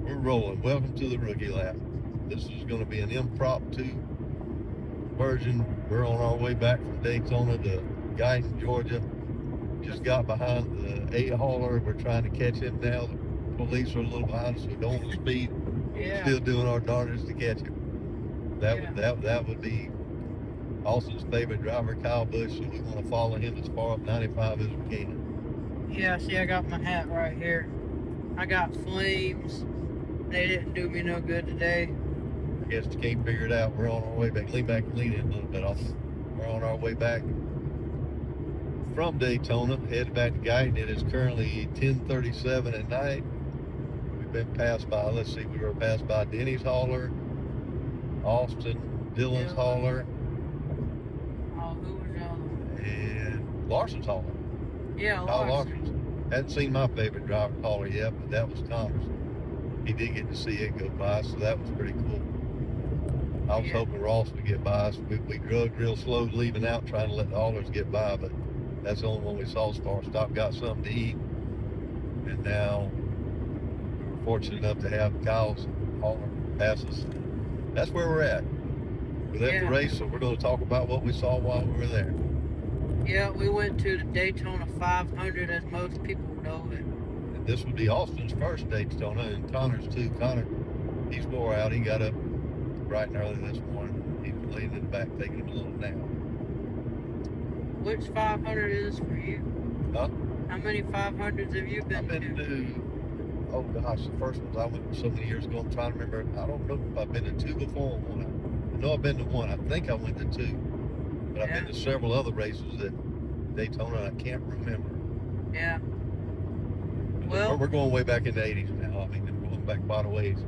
We're rolling. Welcome to the Rookie Lap. This is going to be an impromptu version. We're on our way back from Daytona to Guyton, Georgia. Just got behind the 8-hauler. We're trying to catch him now. The police are a little behind us. We don't want to speed. Yeah. Still doing our darndest to catch him. That would be Austin's favorite driver, Kyle Busch. So we want to follow him as far up 95 as we can. Yeah, see, I got my hat right here. I got flames. They didn't do me no good today. I guess you can't figure it out. We're on our way back. Lean back and lean in a little bit off. We're on our way back from Daytona, headed back to Guyton. It is currently 10:37 at night. We've been passed by, we were passed by Denny's hauler, Austin, Dylan's hauler, Who was the other one? and Larson's hauler. Yeah, Kyle Larson. Hadn't seen my favorite driver hauler yet, but that was Connor's. He did get to see it go by, so that was pretty cool. I was hoping Ross would get by us. We drugged real slow leaving out, trying to let the haulers get by, but that's the only one we saw so far. Stopped, got something to eat, and now we were fortunate enough to have Kyle's hauler pass us. That's where we're at. We left the race, so we're going to talk about what we saw while we were there. Yeah, we went to the Daytona 500, as most people know it. And this would be Austin's first Daytona, and Connor's too. Connor, he's wore out. He got up bright and early this morning. He was laying in the back, taking him a little nap. Which 500 is for you? Huh? How many 500s have you been to? Oh gosh, the first ones I went to so many years ago. I'm trying to remember. I don't know if I've been to two before or one. I know I've been to one. I think I went to two. But I've been to several other races at Daytona, and I can't remember. Yeah. Well, we're going way back in the 80s now. I mean, we're going back quite a ways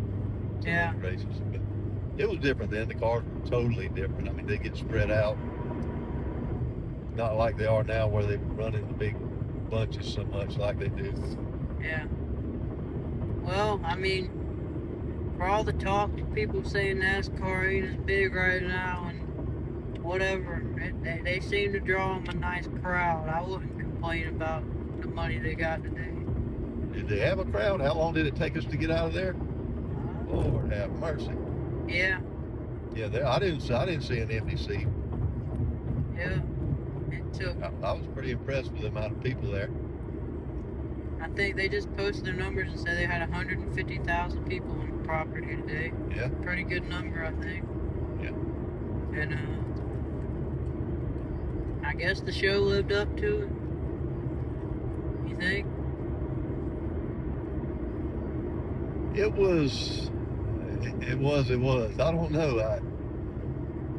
to those races. But it was different then. The cars were totally different. I mean, they get spread out. Not like they are now where they run in the big bunches so much like they do. Yeah. Well, I mean, for all the talk, people saying NASCAR ain't as big right now and whatever, they seem to draw them a nice crowd. I wouldn't complain about the money they got today. Did they have a crowd? How long did it take us to get out of there? Lord have mercy. Yeah. Yeah, I didn't see an empty seat. Yeah. I was pretty impressed with the amount of people there. I think they just posted their numbers and said they had 150,000 people on the property today. Yeah. Pretty good number, I think. Yeah. And I guess the show lived up to it. You think? It was. I don't know.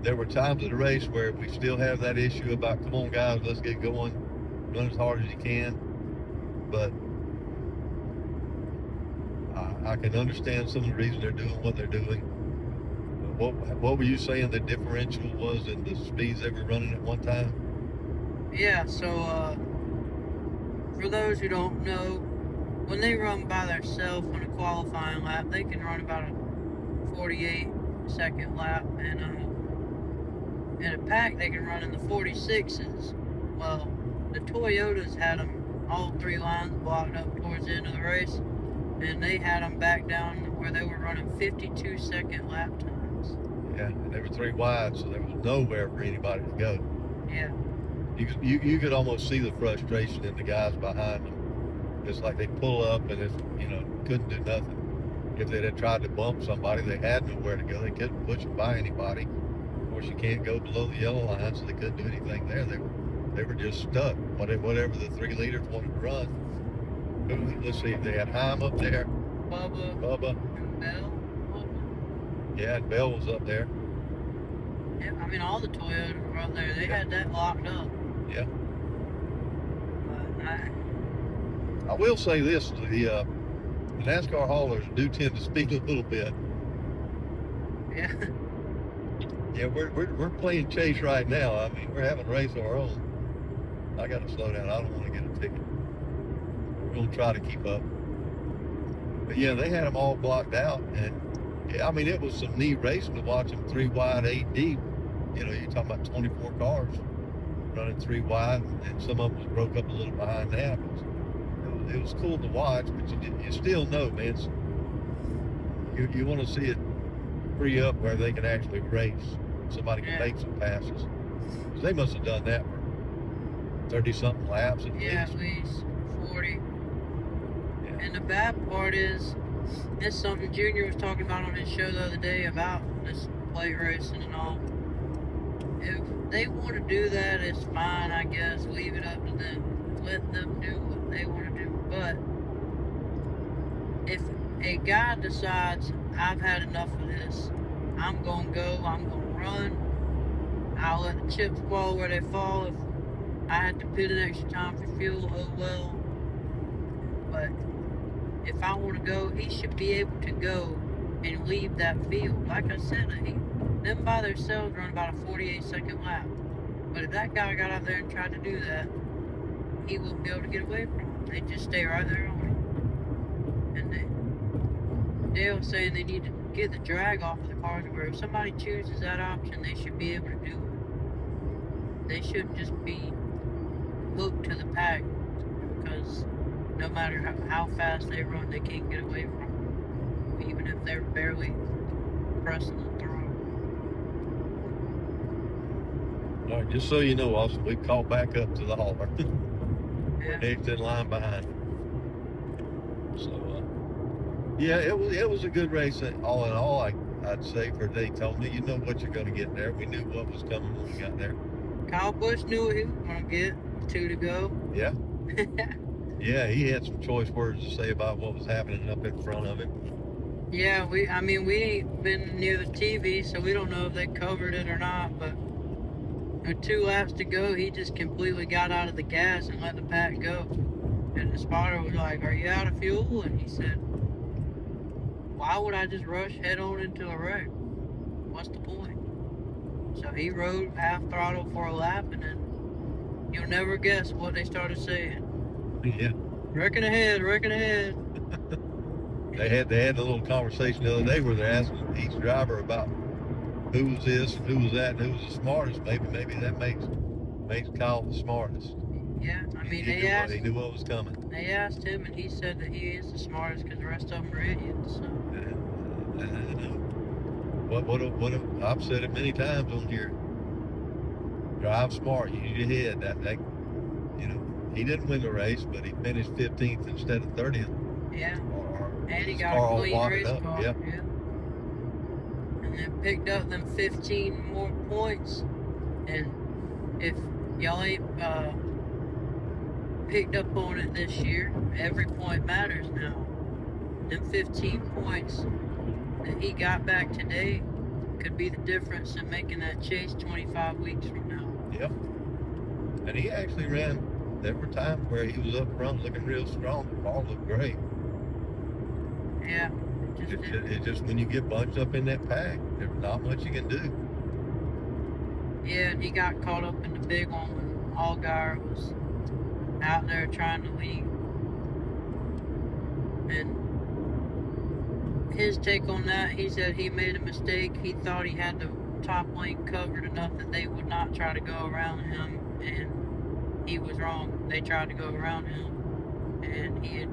There were times of the race where we still have that issue about, come on guys, let's get going, run as hard as you can. But I can understand some of the reasons they're doing what they're doing. What were you saying the differential was in the speeds they were running at one time? Yeah, so for those who don't know, when they run by themselves on a qualifying lap, they can run about a 48-second lap, and in a pack they can run in the 46s. Well, the Toyotas had them all three lines blocked up towards the end of the race, and they had them back down where they were running 52-second lap times. Yeah, and they were three wide, so there was nowhere for anybody to go. Yeah. You could almost see the frustration in the guys behind them. It's like they pull up and couldn't do nothing. If they had tried to bump somebody, they had nowhere to go. They couldn't push it by anybody. Of course, you can't go below the yellow line, so they couldn't do anything there. They were just stuck. Whatever the 3 leaders wanted to run. Let's see, they had Heim up there. Bubba. And Bell. Yeah, and Bell was up there. Yeah, I mean, all the Toyotas were up there. They had that locked up. Yeah. But I will say this, the NASCAR haulers do tend to speed a little bit. Yeah. Yeah, we're playing chase right now. I mean, we're having a race of our own. I got to slow down. I don't want to get a ticket. We're going to try to keep up. But yeah, they had them all blocked out, and yeah, I mean, it was some neat racing to watch them 3 wide, 8 deep. You're talking about 24 cars running 3 wide, and some of them was broke up a little behind that. It was cool to watch, but you still know, man, You want to see it free up where they can actually race. Somebody can make some passes. 'Cause they must have done that for 30-something laps at Yeah, least. at least 40. Yeah. And the bad part is, it's something Junior was talking about on his show the other day about this plate racing and all. If they want to do that, it's fine, I guess. Leave it up to them. Let them do what they want to do. But if a guy decides, I've had enough of this, I'm going to go, I'm going to run, I'll let the chips fall where they fall. If I had to pit an extra time for fuel, oh well. But if I want to go, he should be able to go and leave that field. Like I said, them by themselves run about a 48-second lap. But if that guy got out there and tried to do that, he wouldn't be able to get away from them. They just stay right there on him. And Dale was saying they need to get the drag off of the cars, where if somebody chooses that option, they should be able to do it. They shouldn't just be hooked to the pack, because no matter how fast they run, they can't get away from them, even if they're barely pressing the throttle. All right, just so you know, Austin, we caught back up to the hauler. Yeah. Next in line behind. So, yeah, it was a good race. All in all, I'd say for Daytona, you know what you're going to get there. We knew what was coming when we got there. Kyle Busch knew what he was going to get. 2 to go. Yeah. Yeah, he had some choice words to say about what was happening up in front of him. Yeah, we ain't been near the TV, so we don't know if they covered it or not, but with 2 laps to go, he just completely got out of the gas and let the pack go. And the spotter was like, "Are you out of fuel?" And he said, "Why would I just rush head on into a wreck? What's the point?" So he rode half throttle for a lap, and then you'll never guess what they started saying. Yeah. Wrecking ahead, wrecking ahead. They had a little conversation the other day where they're asking each driver about who was this and who was that and who was the smartest. Maybe that makes Kyle the smartest. Yeah, I mean, he knew what was coming. They asked him, and he said that he is the smartest because the rest of them are idiots. So. I know. What I've said it many times on here. Drive smart, use your head. That you know, he didn't win the race, but he finished 15th instead of 30th. Yeah. And he his got car a all clean wadded race up. car. Yeah. And then picked up them 15 more points. And if y'all ain't picked up on it this year, every point matters now. Them 15 points that he got back today could be the difference in making that chase 25 weeks from now. Yep. And he actually ran. There were times where he was up front looking real strong. The ball looked great. Yeah. It's just when you get bunched up in that pack, there's not much you can do. Yeah, and he got caught up in the big one when Allgaier was out there trying to lead. And his take on that, he said he made a mistake. He thought he had the top lane covered enough that they would not try to go around him, and he was wrong. They tried to go around him, and he had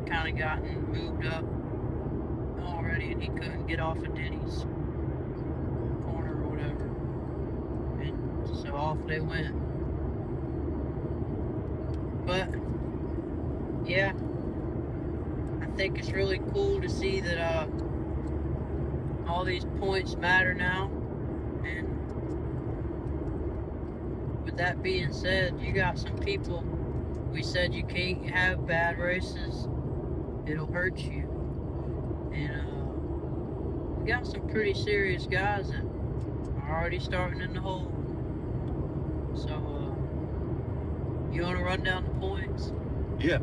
kind of gotten moved up already, and he couldn't get off of Denny's corner or whatever. And so off they went. But yeah, I think it's really cool to see that all these points matter now. And with that being said, you got some people, we said you can't have bad races, it'll hurt you. And we got some pretty serious guys that are already starting in the hole. So you want to run down the points? Yeah.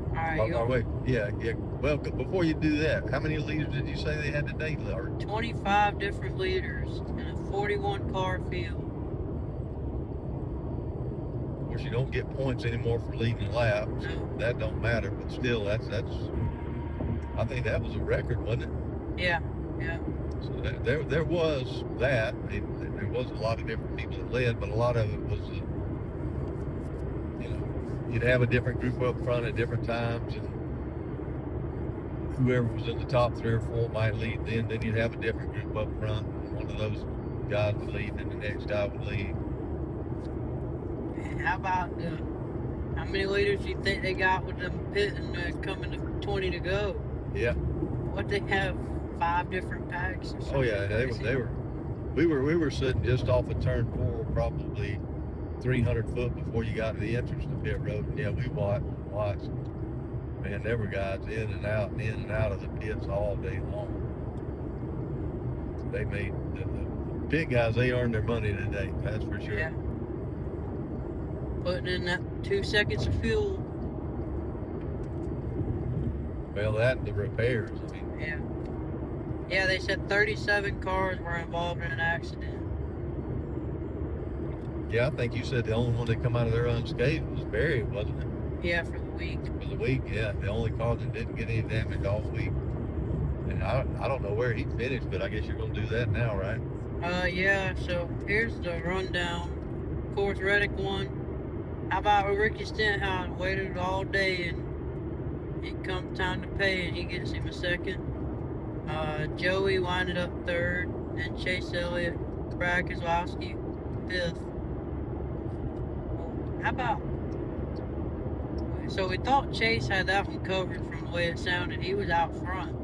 All right. Wait. Yeah. Well, before you do that, how many leaders did you say they had today, Larry? 25 different leaders in a 41 car field. Of course, you don't get points anymore for leading a lap. So that don't matter, but still, that's. I think that was a record, wasn't it? Yeah. So there was that. There was a lot of different people that led, but a lot of it was, you'd have a different group up front at different times, and whoever was in the top 3 or 4 might lead. Then you'd have a different group up front. One of those guys would lead, and the next guy would lead. How about how many leaders do you think they got with them pit and coming to 20 to go? Yeah. What, they have 5 different packs? Or something? Oh yeah, they were. We were sitting just off of turn 4, probably 300 foot before you got to the entrance to pit road. And yeah, we watched. Man, there were guys in and out of the pits all day long. They made the pit guys. They earned their money today. That's for sure. Yeah. Putting in that 2 seconds of fuel. Well, that and the repairs. I mean. Yeah. Yeah, they said 37 cars were involved in an accident. Yeah, I think you said the only one that come out of there unscathed was Barry, wasn't it? Yeah, for the week. For the week, yeah. The only car that didn't get any damage all week. And I don't know where he finished, but I guess you're going to do that now, right? Yeah, so here's the rundown. Of course, Reddick won. How about Ricky Stenhouse waited all day and it come time to pay and he gets him a second. Joey winded up 3rd, and Chase Elliott, Brad Keselowski 5th. How about, so we thought Chase had that one covered from the way it sounded. He was out front.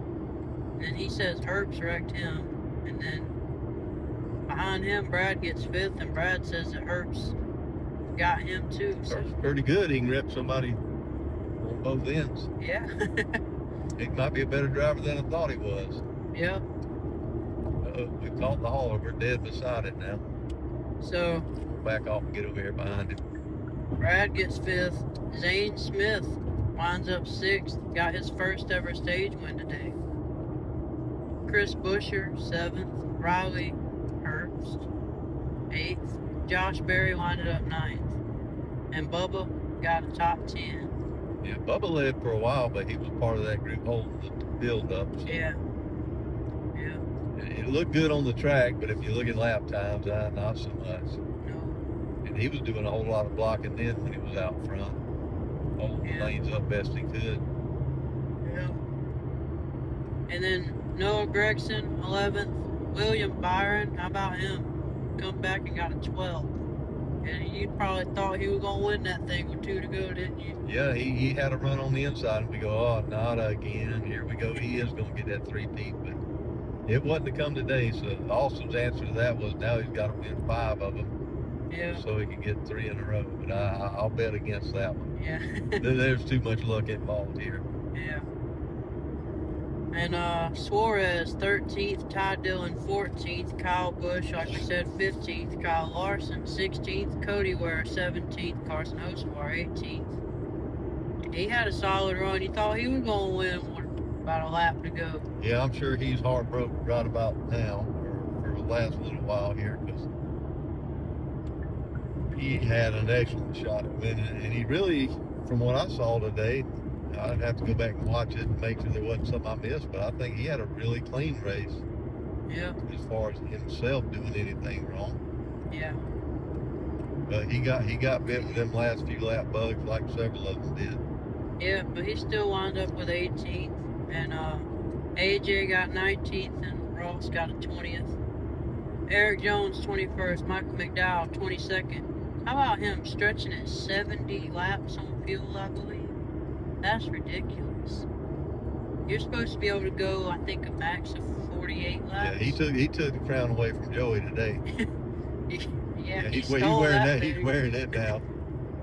And he says Herbst wrecked him. And then behind him, Brad gets 5th, and Brad says that Herbst got him too. So Herbst's pretty good. He can rip somebody on both ends. yeah. He might be a better driver than I thought he was. Yeah. We caught the hauler. We're dead beside it now. So We'll back off and get over here behind him. Brad gets 5th. Zane Smith winds up 6th. Got his first ever stage win today. Chris Buescher 7th. Riley Herbst 8th. Josh Berry winded up 9th. And Bubba got a top 10. Yeah, Bubba led for a while, but he was part of that group holding the build up. So Yeah. Yeah. it looked good on the track, but if you look at lap times, not so much. No. And he was doing a whole lot of blocking then when he was out front, holding the Yeah. lanes up best he could. Yeah. And then Noah Gregson 11th. William Byron, how about him? Come back and got a 12th. And you probably thought he was going to win that thing with 2 to go, didn't you? Yeah, he had a run on the inside, and we go, oh, not again. Here we go. He is going to get that 3-peat, but it wasn't to come today. So Austin's answer to that was now he's got to win 5 of them, Yeah. so he can get 3 in a row. But I'll bet against that one. Yeah. There's too much luck involved here. Yeah. And Suarez 13th, Ty Dillon 14th, Kyle Busch, like we said, 15th, Kyle Larson 16th, Cody Ware 17th, Carson Hocevar 18th. He had a solid run. He thought he was going to win with about a lap to go. Yeah, I'm sure he's heartbroken right about now, or for the last little while here, because he had an excellent shot at winning. And he really, from what I saw today, I'd have to go back and watch it and make sure there wasn't something I missed, but I think he had a really clean race Yeah. as far as himself doing anything wrong. Yeah. But he got bit with them last few lap bugs like several of them did. Yeah, but he still wound up with 18th. And AJ got 19th and Ross got a 20th. Eric Jones 21st, Michael McDowell 22nd. How about him stretching at 70 laps on fuel, I believe? That's ridiculous. You're supposed to be able to go, I think, a max of 48 laps. Yeah, he took the crown away from Joey today. Yeah, he's stole wearing that. baby. He's wearing it now.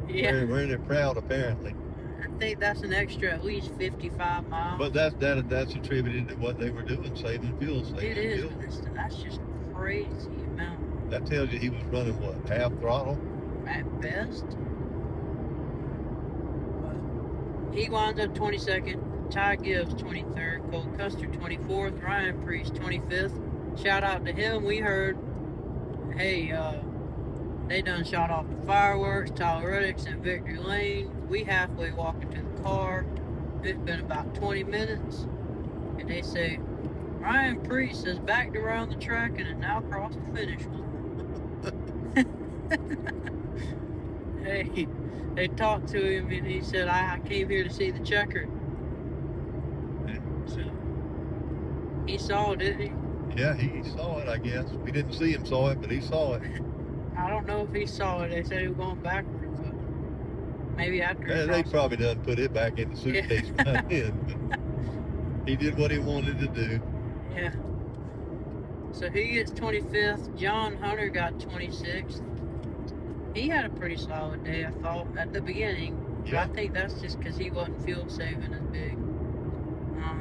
Yeah, Wearing it proud, apparently. I think that's an extra at least 55 miles. But that's attributed to what they were doing, saving fuel. It is, but that's just crazy amount. That tells you he was running what, half throttle? At best. He winds up 22nd. Ty Gibbs 23rd. Cole Custer 24th. Ryan Priest 25th. Shout out to him. We heard, hey, they done shot off the fireworks. Tyler Reddick's in Victory Lane. We halfway walking to the car. It's been about 20 minutes. And they say, Ryan Priest has backed around the track and has now crossed the finish line. Hey, they talked to him and he said, I came here to see the checkered. So He saw it, didn't he? Yeah, he saw it, I guess. We didn't see him saw it, but he saw it. I don't know if he saw it. They said he was going backwards, but maybe after. Yeah, they probably done put it back in the suitcase by then. But he did what he wanted to do. Yeah. So he gets 25th. John Hunter got 26th. He had a pretty solid day, I thought, at the beginning. But I think that's just because he wasn't fuel saving as big.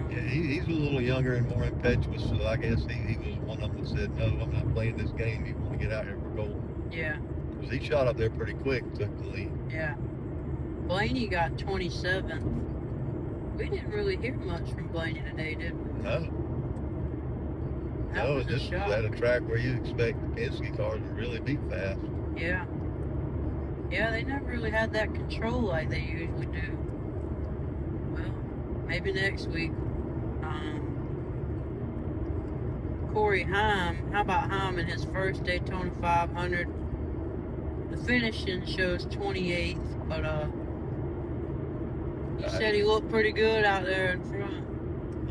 Yeah, he's a little younger and more impetuous, so I guess he was one of them that said, no, I'm not playing this game. You want to get out here, we're going. Yeah. Because he shot up there pretty quick, took the lead. Yeah. Blaney got 27th. We didn't really hear much from Blaney today, did we? No. That was this was at a track where you expect the Penske cars to really be fast. Yeah. Yeah, they never really had that control like they usually do. Well, maybe next week. Corey Heim, how about Heim in his first Daytona 500? The finishing shows 28th, but he said he looked pretty good out there in front.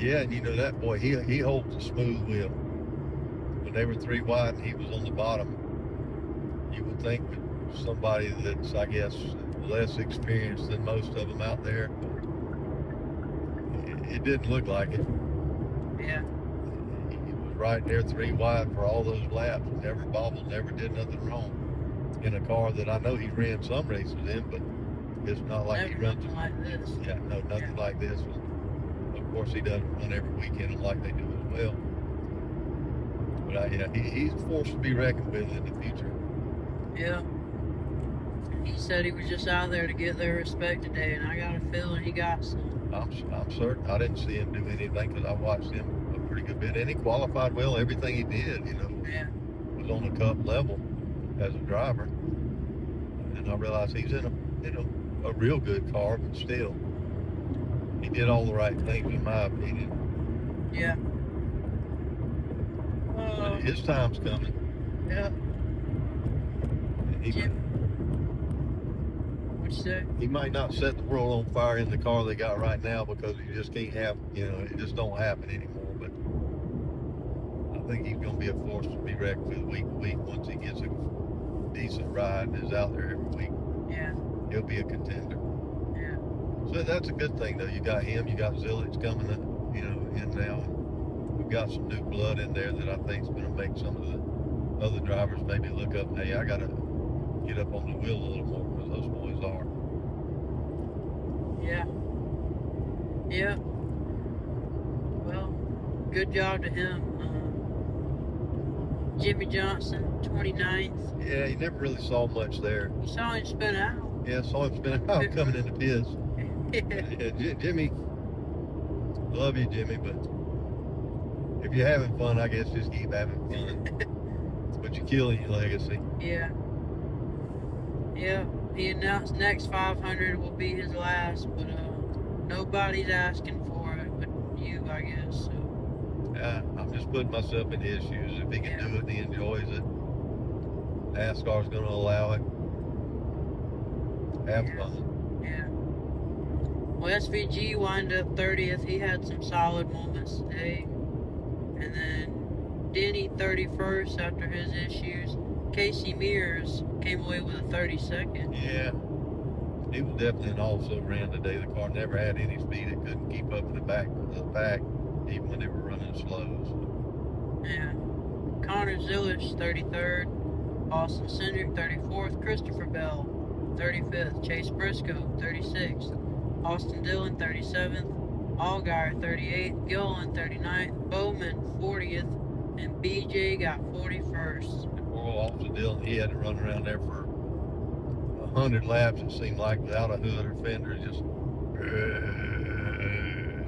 Yeah, and you know that boy, he holds a smooth wheel. When they were 3 wide and he was on the bottom, you would think that somebody that's, I guess, less experienced than most of them out there, it didn't look like it. Yeah. He was right there 3 wide for all those laps, never bobbled, never did nothing wrong. In a car that I know he ran some races in, but it's not like Never he runs nothing like this. Yeah, no, nothing like this. Of course, he doesn't run every weekend like they do as well. But yeah, he's a force to be reckoned with in the future. Yeah. He said he was just out there to get their respect today, and I got a feeling he got some. I'm certain. I didn't see him do anything because I watched him a pretty good bit, and he qualified well. Everything he did, Yeah. was on the cup level as a driver. And I realized he's in a real good car, but still, he did all the right things in my opinion. Yeah. His time's coming. Yeah. He, What'd you say? he might not set the world on fire in the car they got right now because you just can't have, it just don't happen anymore. But I think he's going to be a force to be reckoned with week to week once he gets a decent ride and is out there every week. Yeah. He'll be a contender. Yeah. So that's a good thing, though. You got him, you got Zillage coming up, in now. We've got some new blood in there that I think is going to make some of the other drivers maybe look up, hey, I got to get up on the wheel a little more because those boys are. Yeah. Yeah. Well, good job to him. Jimmy Johnson, 29th. Yeah, you never really saw much there. You saw him spin out. Yeah, saw him spinning out coming into pits. Yeah, Jimmy, love you, Jimmy, but if you're having fun, I guess just keep having fun. But you're killing your legacy. Yeah. Yeah. He announced next 500 will be his last, but nobody's asking for it but you, I guess. So. Yeah, I'm just putting myself in his shoes. If he can do it and he enjoys it, NASCAR's going to allow it. Have fun. Yeah. Well, SVG wound up 30th. He had some solid moments today. And then Denny 31st after his issues. Casey Mears came away with a 32nd. Yeah. He was definitely an also ran today. The car never had any speed. It couldn't keep up in the back of the pack, even when they were running slow. So. Yeah. Connor Zillish 33rd. Austin Cindric 34th. Christopher Bell 35th. Chase Briscoe 36th. Austin Dillon 37th. Allgaier 38th. Gillen 39th. Bowman 40th. And BJ got 41st. Poor Austin Dillon, he had to run around there for 100 laps, it seemed like, without a hood or fender, just.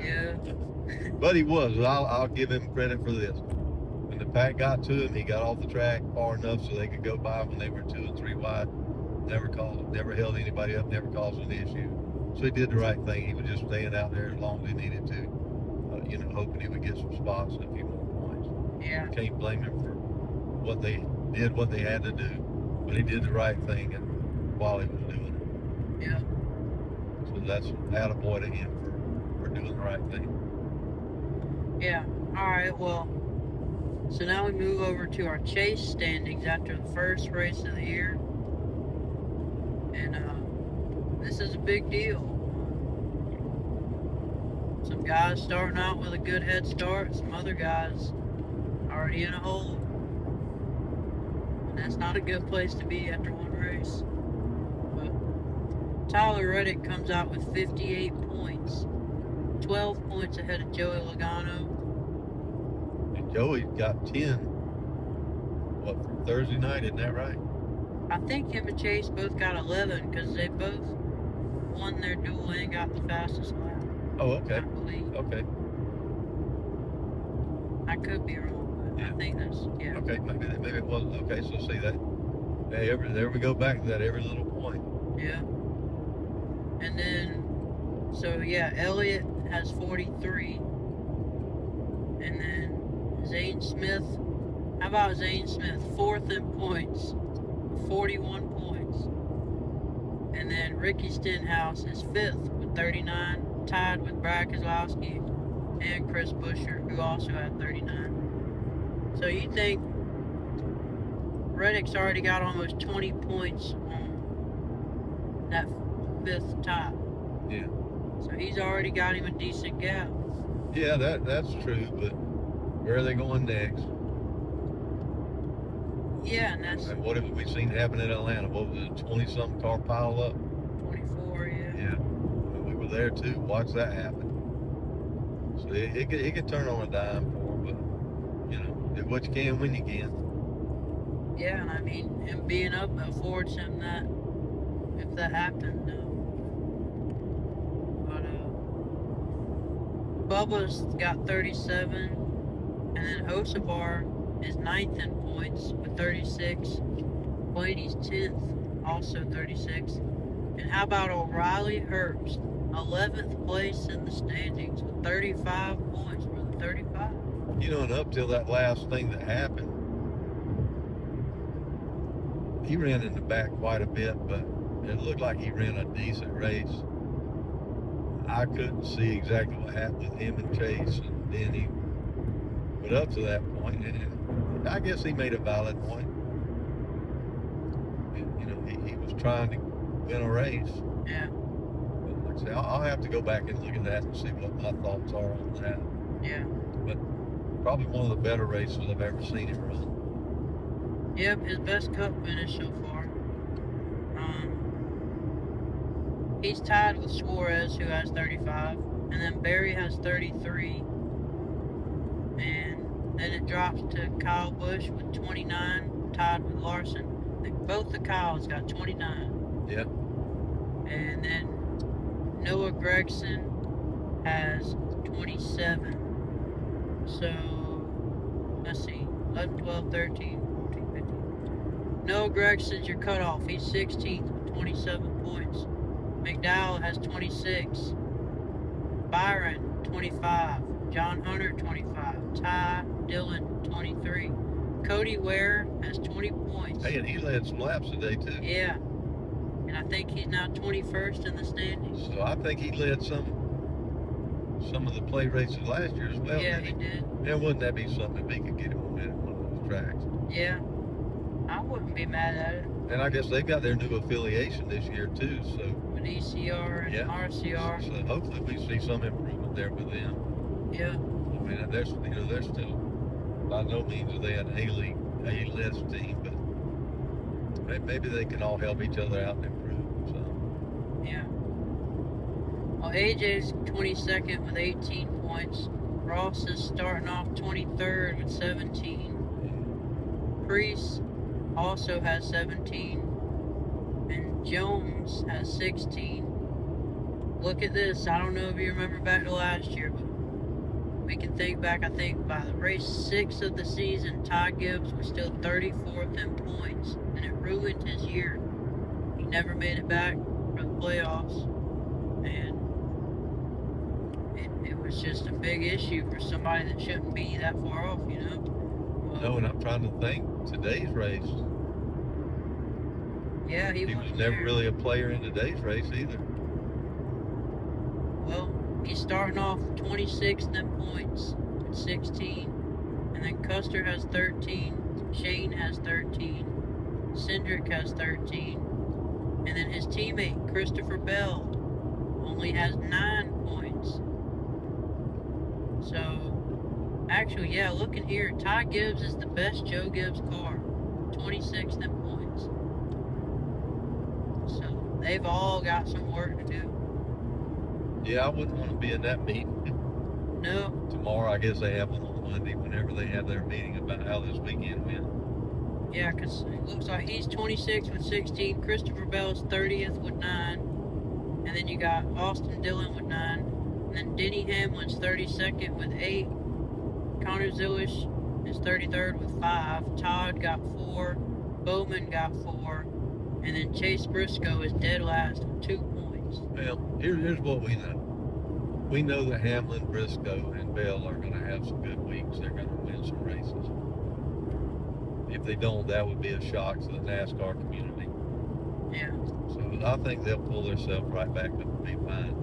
Yeah. But he was. I'll give him credit for this. When the pack got to him, he got off the track far enough so they could go by when they were 2 and 3 wide. Never held anybody up, never caused an issue. So he did the right thing. He was just staying out there as long as he needed to, hoping he would get some spots and a few more points. Yeah. Can't blame him for what they had to do, but he did the right thing while he was doing it. Yeah. So that's attaboy to him for doing the right thing. Yeah. Alright, well, so now we move over to our chase standings after the first race of the year. And this is a big deal. Some guys starting out with a good head start, some other guys already in a hole. And that's not a good place to be after one race. But Tyler Reddick comes out with 58 points, 12 points ahead of Joey Logano. And Joey's got 10. What, from Thursday night, isn't that right? I think him and Chase both got 11 because they both won their duel and got the fastest lap. Oh, okay. I believe. Okay. I could be wrong, but Yeah. I think that's, yeah. Okay, maybe it was. Okay, so see that. Hey, there we go back to that every little point. Yeah. And then, so yeah, Elliott has 43. And then Zane Smith, how about Zane Smith? Fourth in points, 41 points. And then Ricky Stenhouse is fifth with 39, tied with Brad Keselowski and Chris Buescher, who also had 39. So you think Reddick's already got almost 20 points on that fifth tie. Yeah. So he's already got him a decent gap. Yeah, that's true, but where are they going next? Yeah, and that's And what have we seen happen in Atlanta? What was it, 20-something car pile up? 24, yeah. Yeah. We were there too. Watch that happen. So it could turn on a dime for them, but, you know, do what you can when you can. Yeah, and I mean, him being up affords him that, if that happened. But Bubba's got 37, and then Hocevar is 9th in points with 36. Blaney's 10th, also 36. And how about O'Reilly Herbst, 11th place in the standings with 35 points for the 35. You know, and up till that last thing that happened, he ran in the back quite a bit, but it looked like he ran a decent race. I couldn't see exactly what happened with him and Chase, and then he went up to that point, and I guess he made a valid point. You know, he was trying to win a race. Yeah. But like I say, I'll have to go back and look at that and see what my thoughts are on that. Yeah. But probably one of the better races I've ever seen him run. Yep, his best cup finish so far. He's tied with Suarez, who has 35, and then Barry has 33, and then it drops to Kyle Busch with 29, tied with Larson. Both the Kyles got 29. Yeah. And then Noah Gragson has 27. So, let's see, 11, 12, 13, 14, 15. Noah Gregson's your cutoff. He's 16th with 27 points. McDowell has 26. Byron, 25. John Hunter, 25. Ty Dillon, 23. Cody Ware has 20 points. Hey, and he led some laps today, too. Yeah. And I think he's now 21st in the standings. So I think he led some of the play races last year as well. Yeah, he did. And wouldn't that be something if he could get him on one of those tracks? Yeah. I wouldn't be mad at it. And I guess they've got their new affiliation this year, too, so... With ECR and Yeah. RCR. So hopefully we see some improvement there with them. Yeah. I mean, they're still, by no means are they an A-list team, but maybe they can all help each other out and improve, so... Yeah. Well, AJ's 22nd with 18 points. Ross is starting off 23rd with 17. Priest also has 17. And Jones has 16. Look at this. I don't know if you remember back to last year, but we can think back, I think, by the race 6 of the season, Ty Gibbs was still 34th in points, and it ruined his year. He never made it back for the playoffs, and it was just a big issue for somebody that shouldn't be that far off, you know? No, and I'm trying to think, today's race, Yeah, he was wasn't never there. really a player in today's race either. Well, he's starting off 26th in points with with 16. And then Custer has 13. Shane has 13. Cindric has 13. And then his teammate, Christopher Bell, only has 9 points. So, actually, yeah, looking here, Ty Gibbs is the best Joe Gibbs car. 26th in points. So, they've all got some work to do. Yeah, I wouldn't want to be in that meeting. No. Tomorrow, I guess they have one on Monday whenever they have their meeting about how this weekend went. Yeah, because it looks like he's 26 with 16. Christopher Bell's 30th with 9. And then you got Austin Dillon with 9. And then Denny Hamlin's 32nd with 8. Connor Zilish is 33rd with 5. Todd got 4. Bowman got 4. And then Chase Briscoe is dead last with 2 points. Well, here's what we know. We know that Hamlin, Briscoe, and Bell are going to have some good weeks. They're going to win some races. If they don't, that would be a shock to the NASCAR community. Yeah. So I think they'll pull themselves right back up and be fine.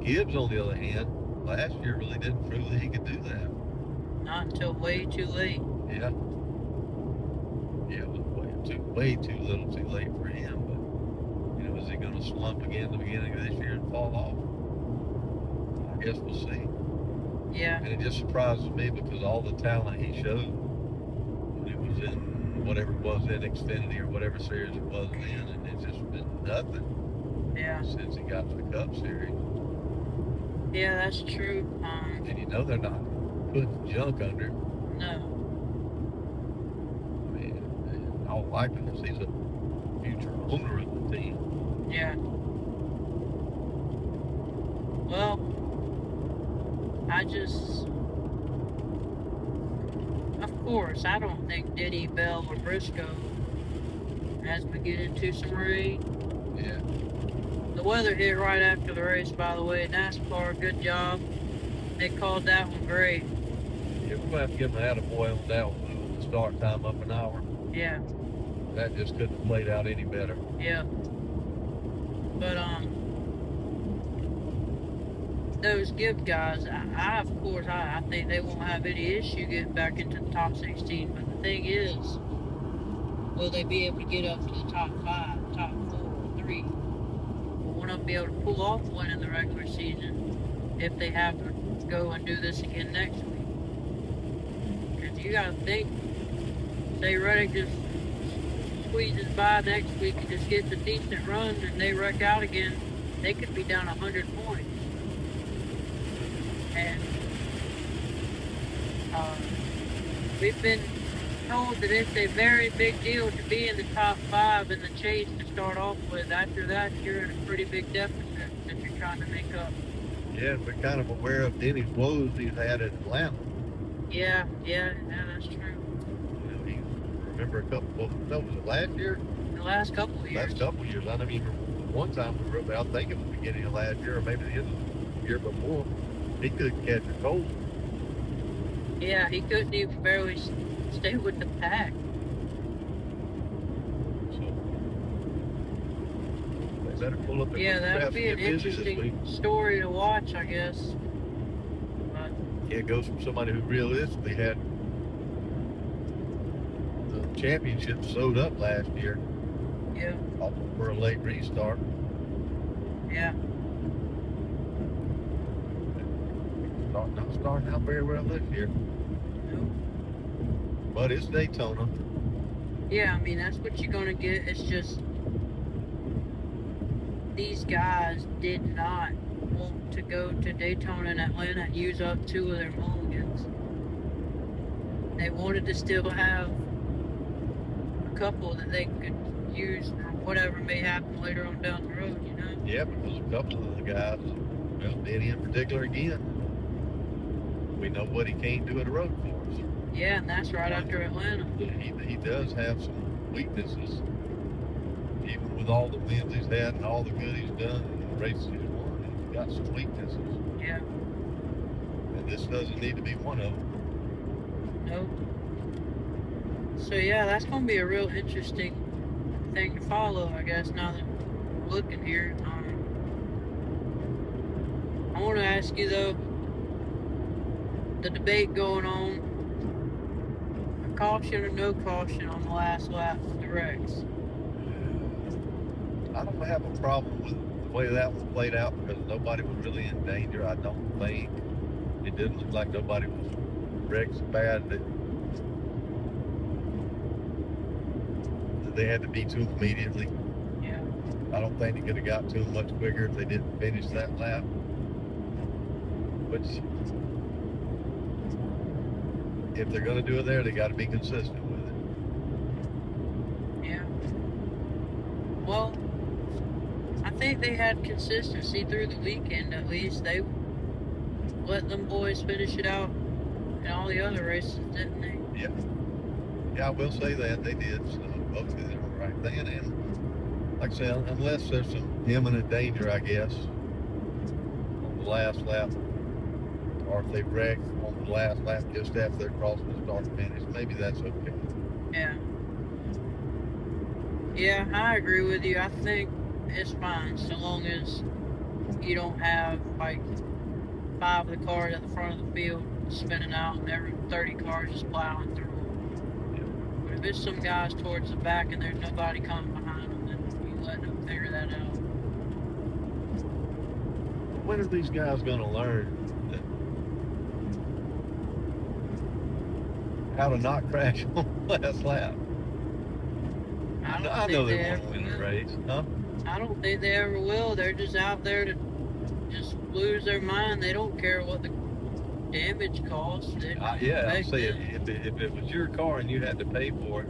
Gibbs, on the other hand, last year really didn't prove that he could do that. Not until way too late. Yeah. Yeah, it was way too little too late for him. But, you know, is he going to slump again at the beginning of this year and fall off? I guess we'll see. Yeah. And it just surprises me because all the talent he showed when he was in whatever it was in Xfinity or whatever series it was in, and it's just been nothing Yeah. since he got to the Cup Series. Yeah, that's true. And you know they're not putting junk under. No. I mean, in all likeliness, he's a future owner of the team. Yeah. Well, of course, I don't think Denny, Bell, or Briscoe, as we get into some rain. Yeah. The weather hit right after the race, by the way. NASCAR, good job. They called that one great. Yeah, we're going to have to give him an attaboy on that one, moving the start time up an hour. Yeah. That just couldn't have played out any better. Yeah. But, those Gibbs guys, I think they won't have any issue getting back into the top 16. But the thing is, will they be able to get up to the top 5, top 4, 3? Will one of them be able to pull off one in the regular season if they have to go and do this again next week? Because you got to think, say Reddick just squeezes by next week and just gets a decent run and they wreck out again, they could be down 100 points. And we've been told that it's a very big deal to be in the top 5 in the chase to start off with. After that, you're in a pretty big deficit that you're trying to make up. Yeah, we're kind of aware of Denny's woes he's had in Atlanta. Yeah, that's true. You know, he remember a couple. Was it last year? The last couple of years. Last couple of years. I don't even one time we were about thinking at the beginning of last year, or maybe the end of the year before, he couldn't catch a cold. Yeah, he couldn't even barely stay with the pack. So they better pull up their that'll be an interesting story to watch, I guess. But yeah, it goes from somebody who realistically had the championship sewed up last year. Yeah. For a late restart. Yeah. Not starting out very well this year. Nope. But it's Daytona. Yeah, I mean, that's what you're going to get. It's just these guys did not want to go to Daytona and Atlanta and use up 2 of their mulligans. They wanted to still have a couple that they could use for whatever may happen later on down the road, you know? Yeah, because a couple of the guys, well, Denny in particular again, we know what he can't do at a road course. Yeah, and that's right after Atlanta. He does have some weaknesses. Even with all the wins he's had and all the good he's done and the races he's won, he's got some weaknesses. Yeah. And this doesn't need to be one of them. Nope. So yeah, that's going to be a real interesting thing to follow, I guess, now that we're looking here. I want to ask you, though, the debate going on, a caution or no caution on the last lap of the wrecks. I don't have a problem with the way that one played out because nobody was really in danger. I don't think it didn't look like nobody was wrecked so bad that they had to be to them immediately. Yeah. I don't think they could have got to them much quicker if they didn't finish that lap. Which, if they're going to do it there, they got to be consistent with it. Yeah. Well, I think they had consistency through the weekend at least. They let them boys finish it out in all the other races, didn't they? Yeah. Yeah, I will say that they did. So hopefully they were right then. And like I said, unless there's some imminent danger, I guess, on the last lap, or if they wreck on the last lap just after they're crossing the start finish, maybe that's okay. Yeah. Yeah, I agree with you. I think it's fine so long as you don't have like 5 of the cars at the front of the field spinning out and every 30 cars just plowing through them. But if it's some guys towards the back and there's nobody coming behind them, then you let them figure that out. When are these guys going to learn how to not crash on the last lap? I know they want to win the race, huh? I don't think they ever will. They're just out there to just lose their mind. They don't care what the damage costs. Yeah, I'm saying if it was your car and you had to pay for it,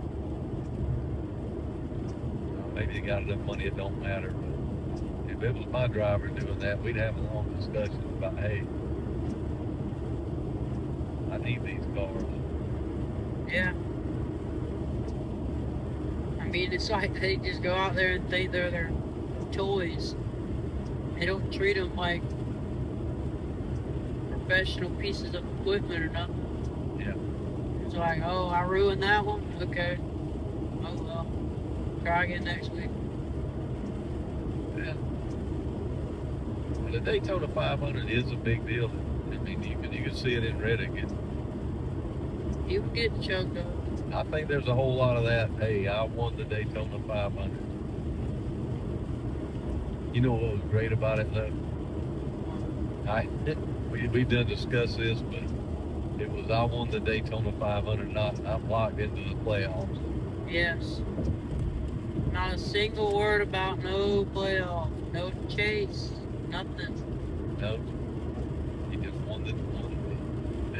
maybe you got enough money it don't matter. But if it was my driver doing that, we'd have a long discussion about, hey, I need these cars. Yeah. I mean, it's like they just go out there and think they're their toys. They don't treat them like professional pieces of equipment or nothing. Yeah. It's like, oh, I ruined that one? Okay. Oh, well. Try again next week. Yeah. Well, the Daytona 500 is a big deal. I mean, you can see it in Reddick. You would get choked up. I think there's a whole lot of that. Hey, I won the Daytona 500. You know what was great about it, though? We done discuss this, but it was I won the Daytona 500, not I'm locked into the playoffs. Yes. Not a single word about no playoff, no chase, nothing. No, he just won the.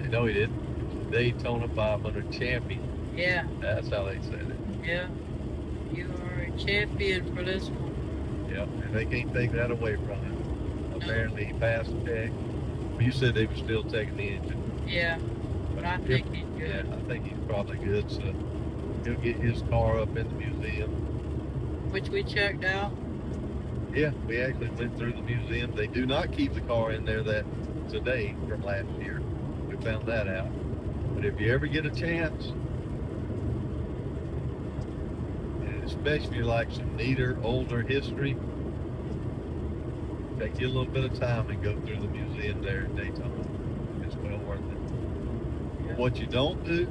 No, he didn't. Daytona 500 champion. Yeah. That's how they said it. Yeah. You are a champion for this one. Yep, and they can't take that away from him. Apparently he passed the tech. You said they were still taking the engine. Yeah, but I think he's good. Yeah, I think he's probably good, so he'll get his car up in the museum. Which we checked out. Yeah, we actually went through the museum. They do not keep the car in there today from last year. We found that out. But if you ever get a chance, and especially if you like some neater, older history, take you a little bit of time and go through the museum there in Daytona. It's well worth it. Yeah. What you don't do,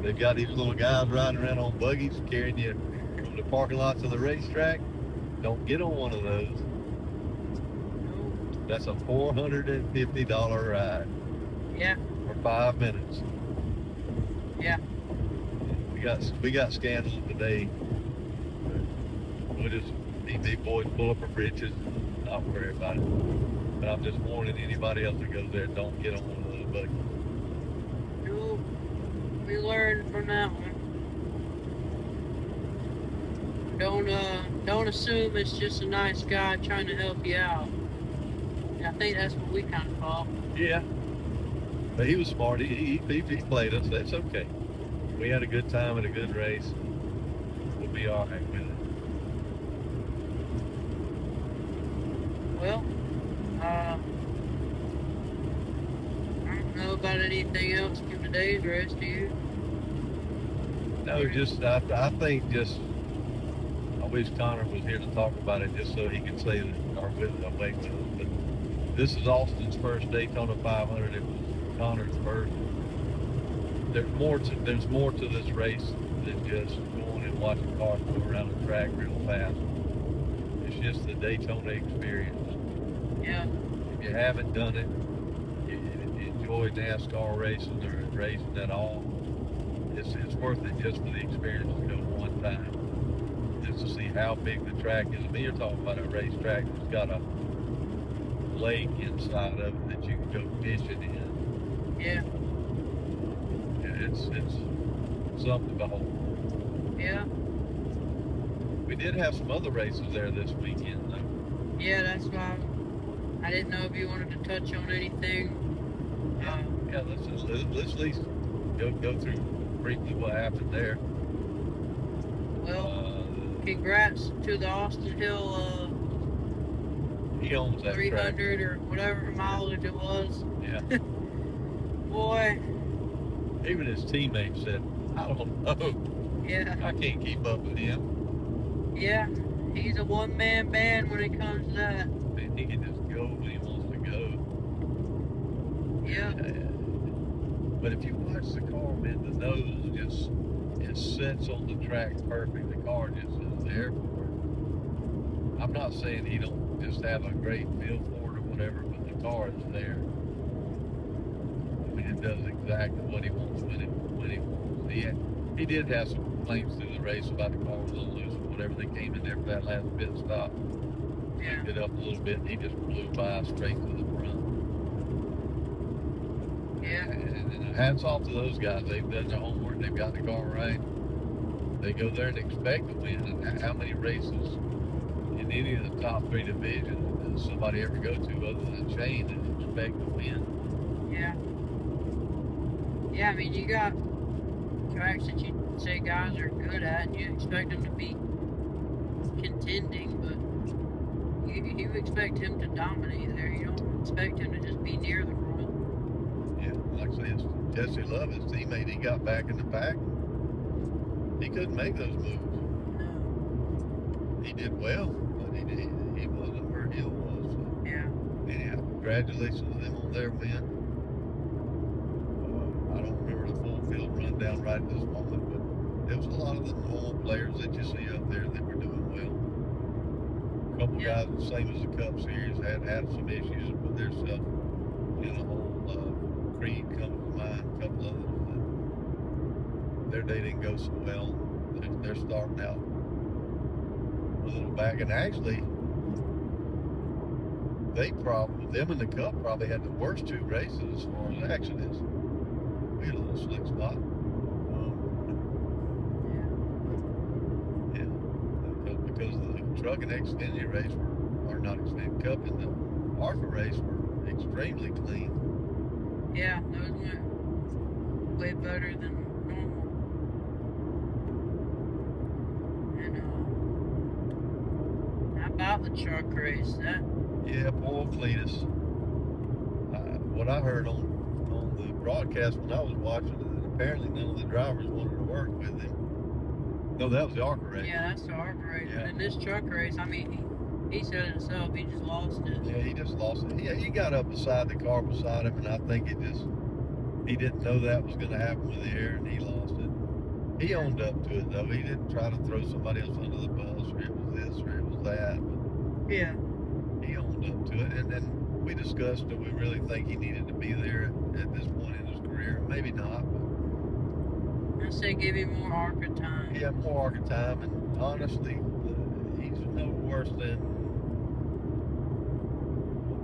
they've got these little guys riding around on buggies carrying you from the parking lot to the racetrack. Don't get on one of those. That's a $450 ride. Yeah. For 5 minutes. Yeah. We got scandals today. We'll just these big boys pull up our britches and not worry about it. But I'm just warning anybody else that goes there, don't get on one of those buggies. We learned from that one. Don't assume it's just a nice guy trying to help you out. And I think that's what we kind of thought. Yeah. But he was smart. He played us. That's okay. We had a good time and a good race. We'll be all right with it. Well, I don't know about anything else from today's race, do you? No, just I think just I wish Connor was here to talk about it, just so he could say that or with away with us. But This is Austin's first Daytona 500. It was Connor's first. There's more to this race than just going and watching cars go around the track real fast. It's just the Daytona experience. Yeah. If you haven't done it, you enjoy NASCAR racing or racing at all, it's worth it just for the experience to go one time. Just to see how big the track is. I mean, you're talking about a racetrack that's got a lake inside of it that you can go fishing in. Yeah. It's something to behold. Yeah. We did have some other races there this weekend, though. Yeah, that's why I didn't know if you wanted to touch on anything. Yeah, let's at least go through briefly what happened there. Well, congrats to the Austin Hill he owns that 300 track. or whatever mileage it was. Yeah. Boy. Even his teammates said, I don't know. Yeah. I can't keep up with him. Yeah. He's a one-man band when it comes to that. Man, he can just go when he wants to go. Yeah. But if you watch the car, man, the nose just it sits on the track perfect. The car just is there for it. I'm not saying he don't just have a great feel for it or whatever, but the car is there. I mean, it does exactly what he wants when he wants. He did have some complaints through the race about the car was a little loose or whatever. They came in there for that last pit stop, Yeah. it up a little bit, and he just blew by straight to the front. Yeah. And hats off to those guys. They've done their homework. They've got the car right. They go there and expect to win. And how many races in any of the top three divisions does somebody ever go to other than Shane and expect to win? Yeah. Yeah, I mean, you got tracks that you say guys are good at, and you expect them to be contending, but you expect him to dominate there. You don't expect him to just be near the front. Yeah, like I say, it's Jesse Love, his teammate, he got back in the pack. He couldn't make those moves. No. He did well, but he wasn't where Hill was. So. Yeah. Anyhow, congratulations to them on their win. I don't remember the full field rundown right at this moment, but there was a lot of the normal players that you see up there that were doing well. A couple guys, the same as the Cup Series, had some issues with their stuff. In a whole Creed comes to mind, a couple others that their day didn't go so well. They're starting out a little back, and actually, them and the Cup probably had the worst two races as far as accidents. We had a little slick spot. Yeah, because the truck and Xfinity race or not Xfinity Cup and the ARCA race were extremely clean. Yeah, those went way better than normal. And how about the truck race? Yeah, poor Cletus. What I heard on the broadcast when I was watching it, that apparently none of the drivers wanted to work with him. No, that was the ARCA race. Yeah, that's the ARCA race. Yeah. And this truck race, I mean, he said it himself, he just lost it. Yeah, he just lost it. He got up beside the car beside him, and I think he didn't know that was going to happen with the air, and he lost it. He owned up to it, though. He didn't try to throw somebody else under the bus, or it was this, or it was that. But Yeah. he owned up to it, and then we discussed, do we really think he needed to be there at this point in his career? Maybe not. But I say give him more ARCA time. he had more ARCA time, and honestly, he's no worse than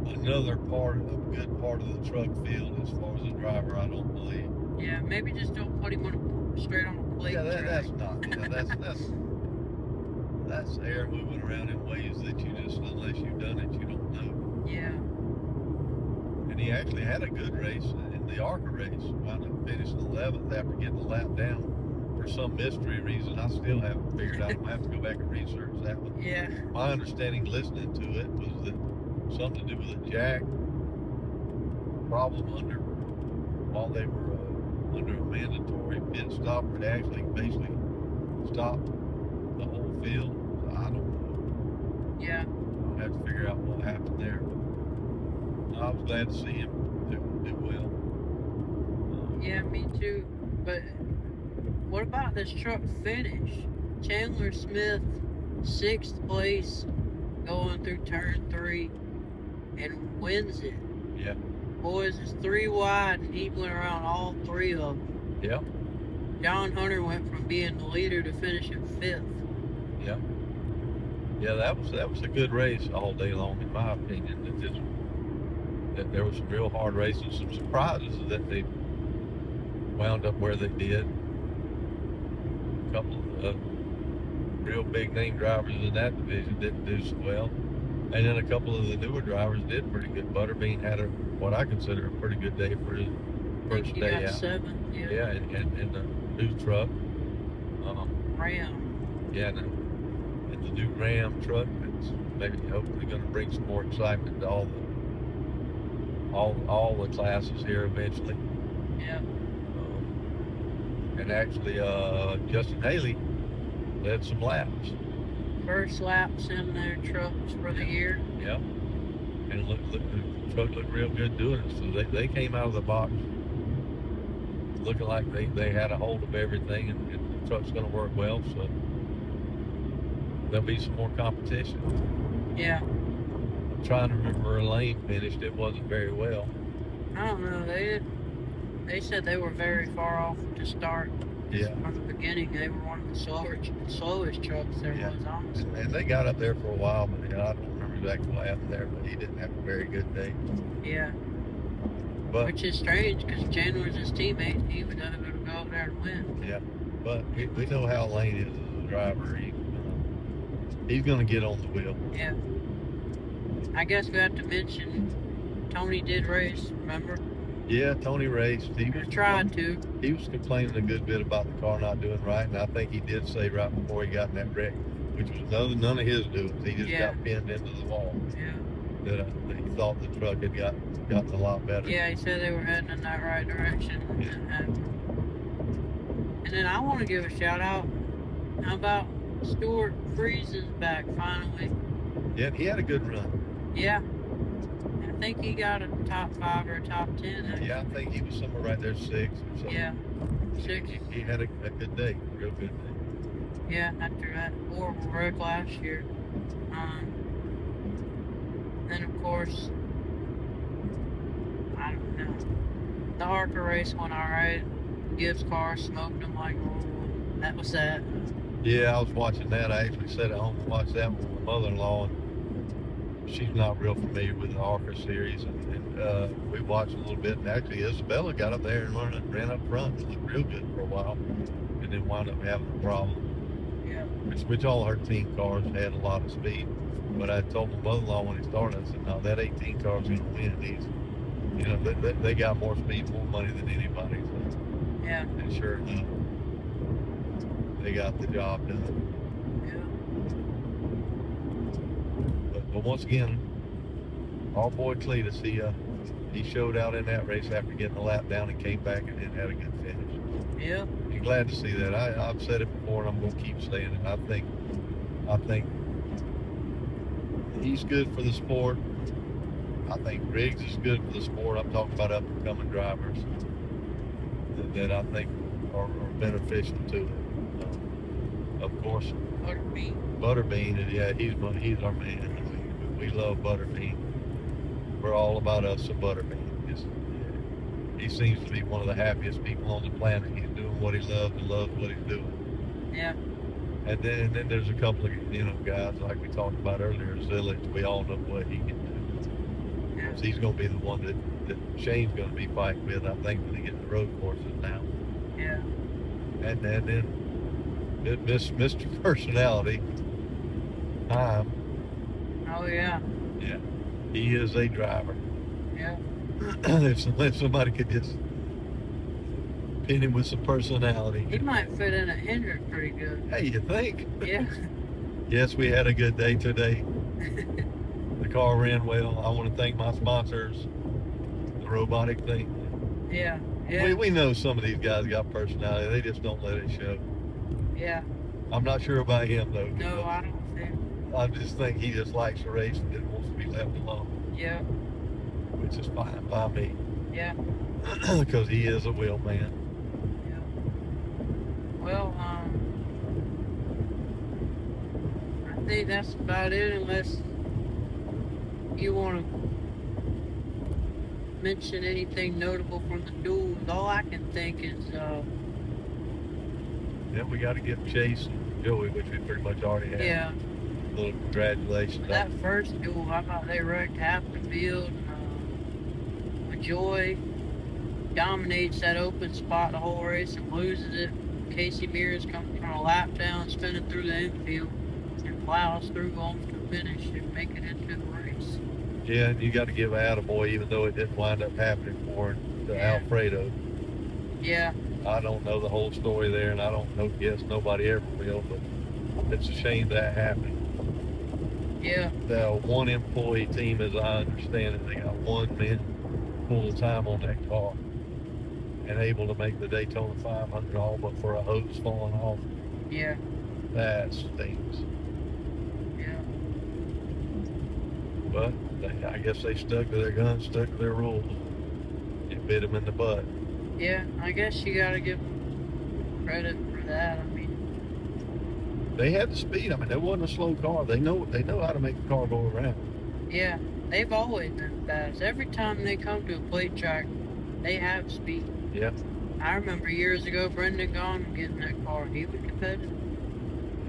another good part of the truck field as far as a driver, I don't believe. Yeah, maybe just don't put him straight on a plate. Yeah, track. that's not. That's air moving around in ways that you just, unless you've done it, you don't know. Yeah. And he actually had a good race in the ARCA race. Wound up finishing 11th after getting a lap down for some mystery reason. I still haven't figured out. I'm gonna have to go back and research that one. Yeah. My understanding listening to it was that something to do with a jack problem while they were under a mandatory pit stop, where they actually basically stopped the whole field. I don't know. Yeah. I'll have to figure out what happened there. I was glad to see him do well. Yeah, me too. But what about this truck finish? Chandler Smith, 6th place, going through turn 3 and wins it. Yeah. Boys, it's 3 wide, and he went around all 3 of them. Yeah. John Hunter went from being the leader to finishing 5th. Yeah. Yeah, that was a good race all day long, in my opinion. That there was some real hard racing, some surprises that they wound up where they did. A couple of real big name drivers in that division didn't do so well, and then a couple of the newer drivers did pretty good. Butterbean had what I consider a pretty good day for his first He day got out. 7th, yeah. Yeah, and the new truck. Ram. Yeah, and the new Ram truck that's maybe hopefully going to bring some more excitement to all the classes here eventually. Yeah. And actually, Justin Haley led some laps. First laps in their trucks for the year. Yeah. And the truck looked real good doing it. So they came out of the box looking like they had a hold of everything, and the truck's going to work well. So there'll be some more competition. Yeah. I'm trying to remember where Lane finished. It wasn't very well. I don't know. They said they were very far off to start. Yeah. From the beginning, they were one of the slowest trucks there was, honestly. And they got up there for a while, but I don't remember exactly what happened there, but he didn't have a very good day. Yeah. But, which is strange, because Chandler's his teammate. He would never go out there and win. Yeah. But we know how Lane is as a driver. He's going to get on the wheel. Yeah. I guess we have to mention Tony did race, remember? Yeah, Tony raced. He tried to. He was complaining a good bit about the car not doing right, and I think he did say right before he got in that wreck, which was none of his doings. He just got pinned into the wall. Yeah. That he thought the truck had gotten a lot better. Yeah, he said they were heading in that right direction. Yeah. And then I want to give a shout out. How about Stuart Freeze's back finally? Yeah, he had a good run. Yeah. I think he got a top 5 or a top 10. Actually. Yeah, I think he was somewhere right there, 6 or something. Yeah, 6. He had a good day, real good day. Yeah, after that horrible wreck last year. Then of course, I don't know. The Harker race went alright. Gibbs' car smoked him like normal. That was that. Yeah, I was watching that. I actually sat at home and watched that with my mother-in-law, and she's not real familiar with the Harker series, and we watched a little bit, and actually Isabella got up there and ran up front. It looked real good for a while, and then wound up having a problem. Yeah. Which all her team cars had a lot of speed. But I told my mother-in-law when he started, I said, no, that 18 car is going to win. They got more speed, more money than anybody. So. Yeah. And sure enough, they got the job done. Yeah. But once again, our boy Cletus, he showed out in that race after getting the lap down and came back and then had a good finish. Yeah. I'm glad to see that. I've said it before and I'm going to keep saying it. I think he's good for the sport. I think Riggs is good for the sport. I'm talking about up-and-coming drivers that I think are beneficial to it. Of course, Butterbean, yeah, he's our man. We love Butterbean. We're all about us a Butterbean. He seems to be one of the happiest people on the planet. He's doing what he loves and loves what he's doing. Yeah. And then there's a couple of guys like we talked about earlier, Zillage. We all know what he can do. Yeah. So he's going to be the one that Shane's going to be fighting with, I think, when they get the road courses now. Yeah. And then Mr. Personality, Time. Oh yeah. Yeah, he is a driver. Yeah. if somebody could just pin him with some personality. He might fit in a Hendrick pretty good. Hey, you think? Yeah. Yes, we had a good day today. The car ran well. I want to thank my sponsors, the robotic thing. Yeah. Yeah. We know some of these guys got personality. They just don't let it show. Yeah. I'm not sure about him, though. No, I don't think. I just think he just likes to race and wants to be left alone. Yeah. which is fine by me. Yeah. Because he is a wheel man. Yeah. Well, I think that's about it, unless you want to mention anything notable from the duels. All I can think is, Then we got to give Chase and Joey, which we pretty much already have. yeah, A little congratulations. that first duel, I thought they wrecked half the field. Joy dominates that open spot the whole race and loses it. Casey Mears comes from a lap down, spinning through the infield, and plows through home to finish and make it into the race. Yeah, and you got to give attaboy, even though it didn't wind up happening for him, to Alfredo. Yeah. I don't know the whole story there, and I don't know, guess nobody ever will, but it's a shame that happened. Yeah. The one employee team, as I understand it, they got one man full time on that car and able to make the Daytona 500 all but for a hose falling off. Yeah. That stinks. Yeah. But I guess they stuck to their guns, stuck to their rules. It bit them in the butt. Yeah, I guess you gotta give them credit for that. I mean, they had the speed. I mean, it wasn't a slow car. They know how to make the car go around. Yeah, they've always been fast. Every time they come to a plate track, they have speed. Yeah. I remember years ago, Brendan Gaughan getting that car. He was competitive.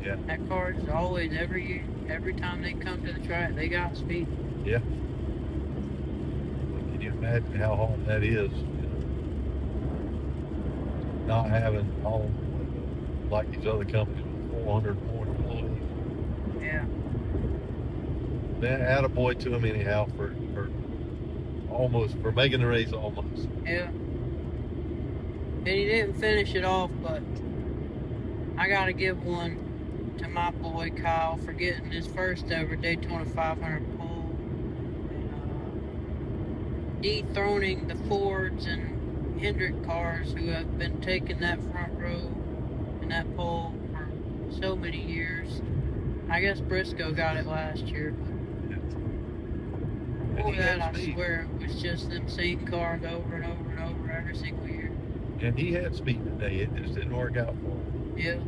Yeah. That car is always, every year, every time they come to the track, they got speed. Yeah. Can you imagine how hard that is? Not having all like these other companies with 400 more employees. Yeah. Man, attaboy to him anyhow for making the race almost. Yeah. And he didn't finish it off, but I gotta give one to my boy Kyle for getting his first ever Daytona 500 pole, and dethroning the Fords and Hendrick cars who have been taking that front row and that pole for so many years. I guess Briscoe got it last year, but before that, I swear it was just them same cars over and over and over every single year. And he had speed today. It just didn't work out for him. Yeah.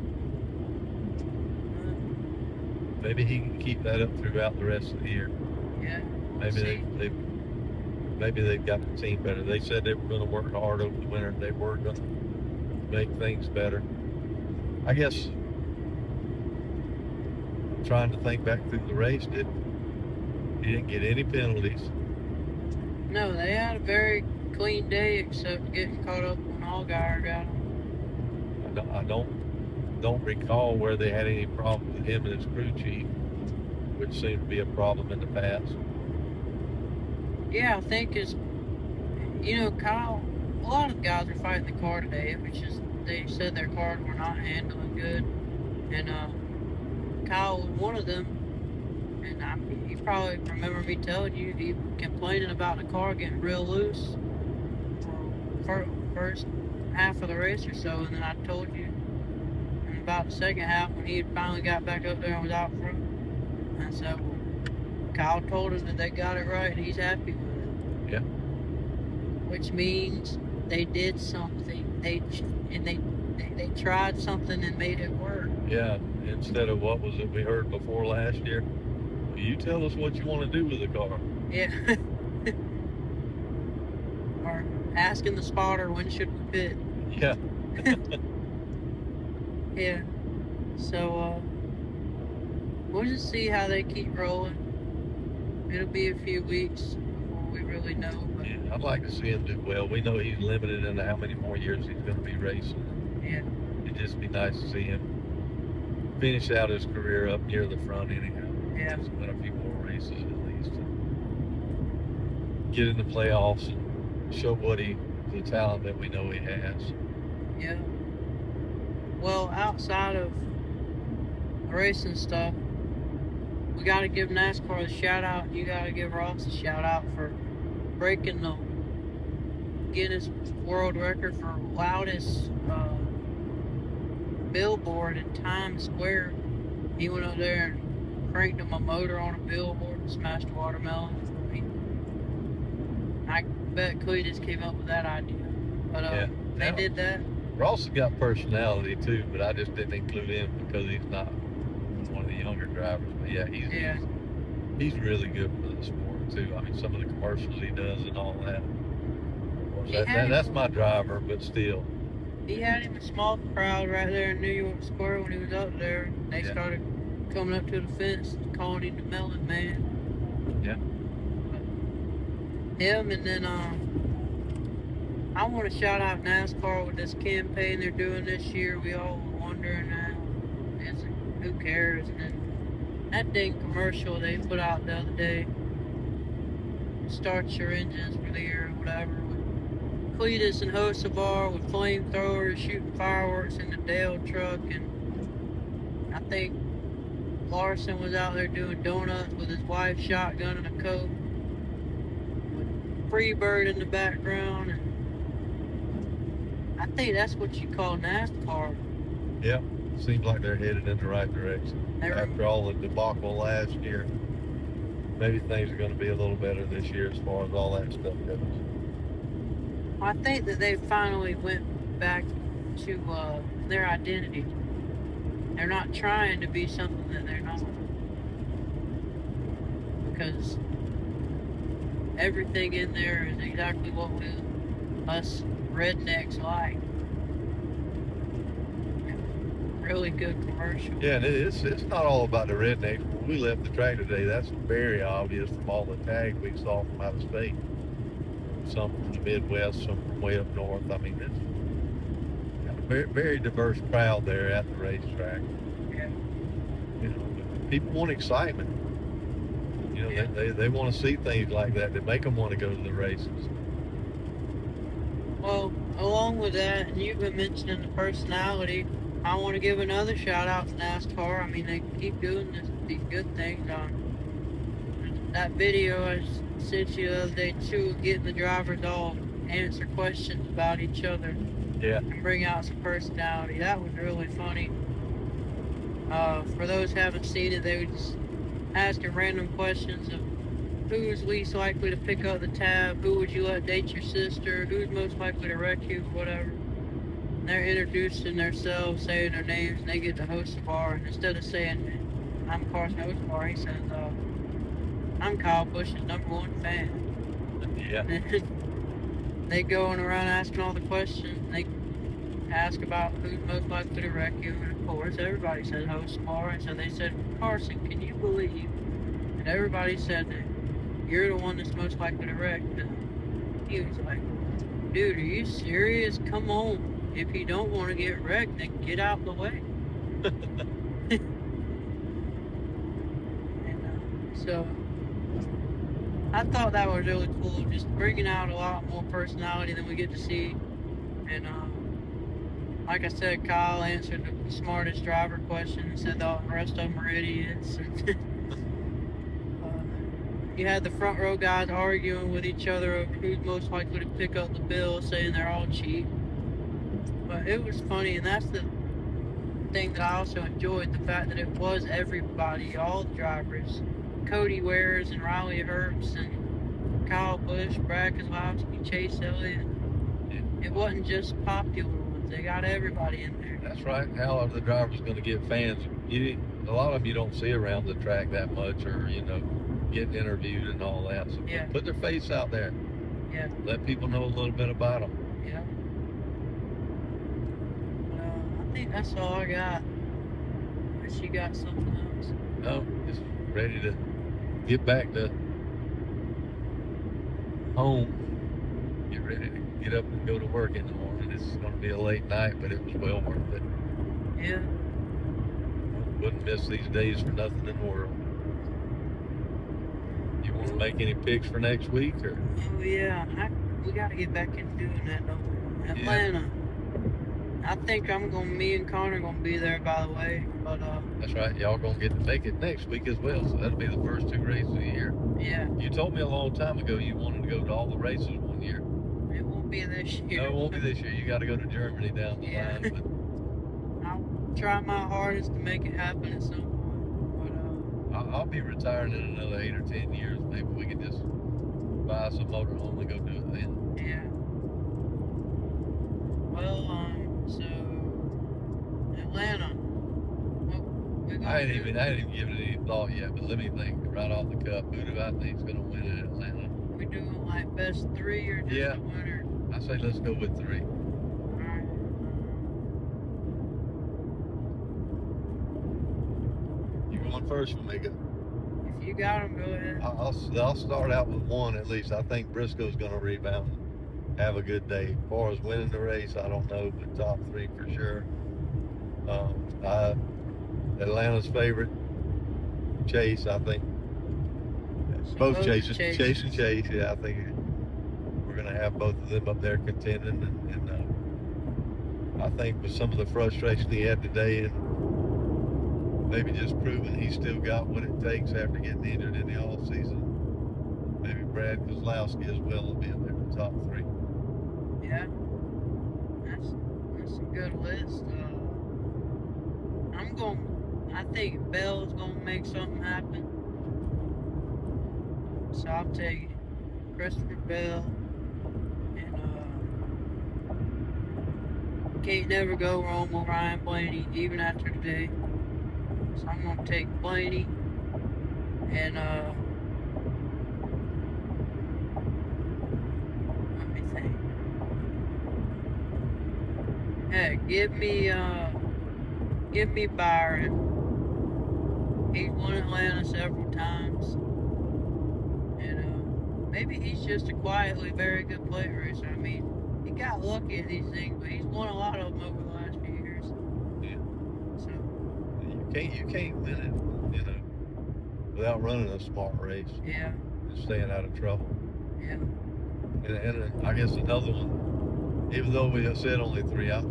Maybe he can keep that up throughout the rest of the year. Yeah. Maybe they've got the team better. They said they were going to work hard over the winter. They were going to make things better. I guess I'm trying to think back through the race. He didn't get any penalties. No, they had a very clean day except getting caught up when Allgaier got them. I don't recall where they had any problems with him and his crew chief, which seemed to be a problem in the past. Yeah, I think Kyle, a lot of guys were fighting the car today. It was just, they said their cars were not handling good. And Kyle was one of them. And you probably remember me telling you, he was complaining about the car getting real loose for first half of the race or so. And then I told you in about the second half when he had finally got back up there and was out front. And so Kyle told us that they got it right and he's happy with it. Yeah. Which means they did something. They tried something and made it work. Yeah. Instead of what was it we heard before last year? You tell us what you want to do with the car. Yeah. Or asking the spotter when should we pit. Yeah. Yeah. So we'll just see how they keep rolling. It'll be a few weeks before we really know. But Yeah, I'd like to see him do well. We know he's limited in how many more years he's going to be racing. yeah. It'd just be nice to see him finish out his career up near the front anyhow. Yeah. Just win a few more races at least. And get in the playoffs and show the talent that we know he has. Yeah. Well, outside of racing stuff, we got to give NASCAR a shout out, and you got to give Ross a shout out for breaking the Guinness World Record for loudest billboard in Times Square. He went up there and cranked him a motor on a billboard and smashed a watermelon. I bet Cletus came up with that idea. But Yeah. they Now, did that. Ross has got personality too, but I just didn't include him because he's not one of the younger drivers. But yeah, he's really good for the sport too. I mean, some of the commercials he does and all that. Of course, that's my driver, but still. He had him a small crowd right there in New York Square when he was up there. They started coming up to the fence, calling him the Melon Man. Yeah. But him, and then I want to shout out NASCAR with this campaign they're doing this year. We all were wondering who cares? And then that dang commercial they put out the other day, start your engines for the year or whatever, with Cletus and Hocevar with flamethrowers shooting fireworks in the Dale truck, and I think Larson was out there doing donuts with his wife's shotgun and a Coke, with Freebird in the background, and I think that's what you call NASCAR. Yeah, seems like they're headed in the right direction. After all the debacle last year, maybe things are going to be a little better this year as far as all that stuff goes. I think that they finally went back to their identity. They're not trying to be something that they're not. Because everything in there is exactly what us rednecks like. Really good commercial. Yeah, and it's not all about the rednecks. When we left the track today, that's very obvious from all the tags we saw from out of state. Some from the Midwest, some from way up north. I mean, it's got a very, very diverse crowd there at the racetrack. Yeah. You know, people want excitement. You know, they want to see things like that make them want to go to the races. Well, along with that, and you've been mentioning the personality, I want to give another shout out to NASCAR. I mean, they keep doing these good things. That video I sent you the other day too, getting the drivers all answer questions about each other. Yeah. And bring out some personality. That was really funny. For those who haven't seen it, they were just asking random questions of who's least likely to pick up the tab, who would you let date your sister, who's most likely to wreck you, whatever. And they're introducing themselves, saying their names, and they get to host the bar. And instead of saying, I'm Carson Hocevar, he says, I'm Kyle Busch's #1 fan. Yeah. They going around asking all the questions. They ask about who's most likely to wreck you, and of course everybody said Hocevar, and so they said, Carson, can you believe? And everybody said that you're the one that's most likely to wreck. And he was like, dude, are you serious? Come on. If you don't want to get wrecked, then get out of the way. And so I thought that was really cool, just bringing out a lot more personality than we get to see. And like I said, Kyle answered the smartest driver question and said the rest of them are idiots. You had the front row guys arguing with each other over who's most likely to pick up the bill, saying they're all cheap. But it was funny, and that's the thing that I also enjoyed, the fact that it was everybody, all the drivers. Cody Wares and Riley Herbst and Kyle Busch, Brad Keselowski, Chase Elliott. It wasn't just popular ones. They got everybody in there. That's right. How are the drivers going to get fans? A lot of them you don't see around the track that much, or getting interviewed and all that. So put their face out there. Yeah. Let people know a little bit about them. Yeah. I think that's all I got. Unless you got something else. No, just ready to get back to home. Get ready to get up and go to work in the morning. It's going to be a late night, but it was well worth it. Yeah. Wouldn't miss these days for nothing in the world. You want to make any picks for next week, or? Oh yeah, we got to get back into doing that, don't we? Atlanta. Yeah. I think me and Connor gonna be there, by the way. But that's right. Y'all gonna get to make it next week as well. So that'll be the first 2 races of the year. Yeah. You told me a long time ago you wanted to go to all the races one year. It won't be this year. No, it won't be this year. You got to go to Germany down the line. But I'll try my hardest to make it happen at some point. But I'll be retiring in another 8 or 10 years. Maybe we can just buy us a motorhome and go do it then. Yeah. Well, so Atlanta. What we gonna I ain't do? even given it any thought yet, but let me think right off the cuff. Who do I think is gonna win in Atlanta? We doing like best 3 or just Yeah. a winner? I say let's go with 3. Alright. You going first for me? Go. If you got them, go ahead. I'll start out with 1 at least. I think Briscoe's gonna rebound, have a good day. As far as winning the race, I don't know, but top 3 for sure. Atlanta's favorite, Chase, I think. So Both Chases, Chases. Chase and Chase. Yeah, I think we're gonna have both of them up there contending, and I think with some of the frustration he had today, and maybe just proving he's still got what it takes after getting injured in the off season. Maybe Brad Kozlowski as well will be in there in the top 3. Yeah. That's a good list. I think Bell's gonna make something happen. So I'll take Christopher Bell, and can't never go wrong with Ryan Blaney, even after today. So I'm gonna take Blaney, and let me think. Hey, give me Byron. He's won Atlanta several times. And maybe he's just a quietly very good plate racer. I mean, he got lucky at these things, but he's won a lot of them over the last few years. Yeah. So You can't win it, without running a smart race yeah, and staying out of trouble. yeah, And I guess another one, even though we have said only 3, I'm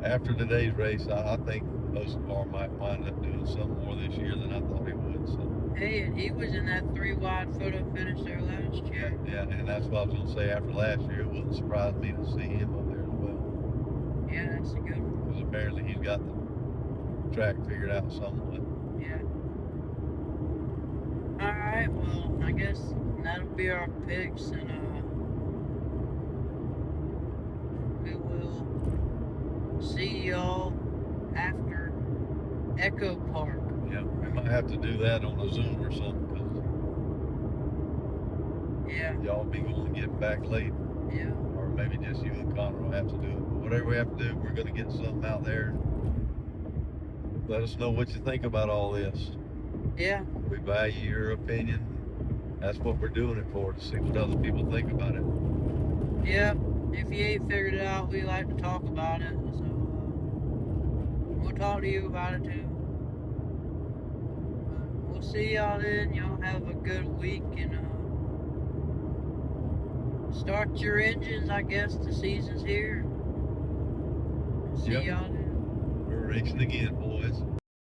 after today's race, I think Oscar might wind up doing some more this year than I thought he would. So. hey, and he was in that 3 wide photo finish there last year. Yeah, and that's what I was gonna say. After last year, it wouldn't surprise me to see him up there as well. Yeah, that's a good one. Because apparently he's got the track figured out somewhat. Yeah. Alright, well, I guess that'll be our picks, and we will see y'all after Echo Park. Yeah, we might have to do that on a Zoom or something, because Yeah, y'all be going to get back late, yeah, or maybe just you and Connor will have to do it. But whatever we have to do, we're going to get something out there. Let us know what you think about all this. yeah, We value your opinion. That's what we're doing it for, to see what other people think about it. yeah. If you ain't figured it out, we like to talk about it, so we'll talk to you about it too. But we'll see y'all then. Y'all have a good week, and start your engines. I guess the season's here. See Yep. y'all then. We're racing again, boys.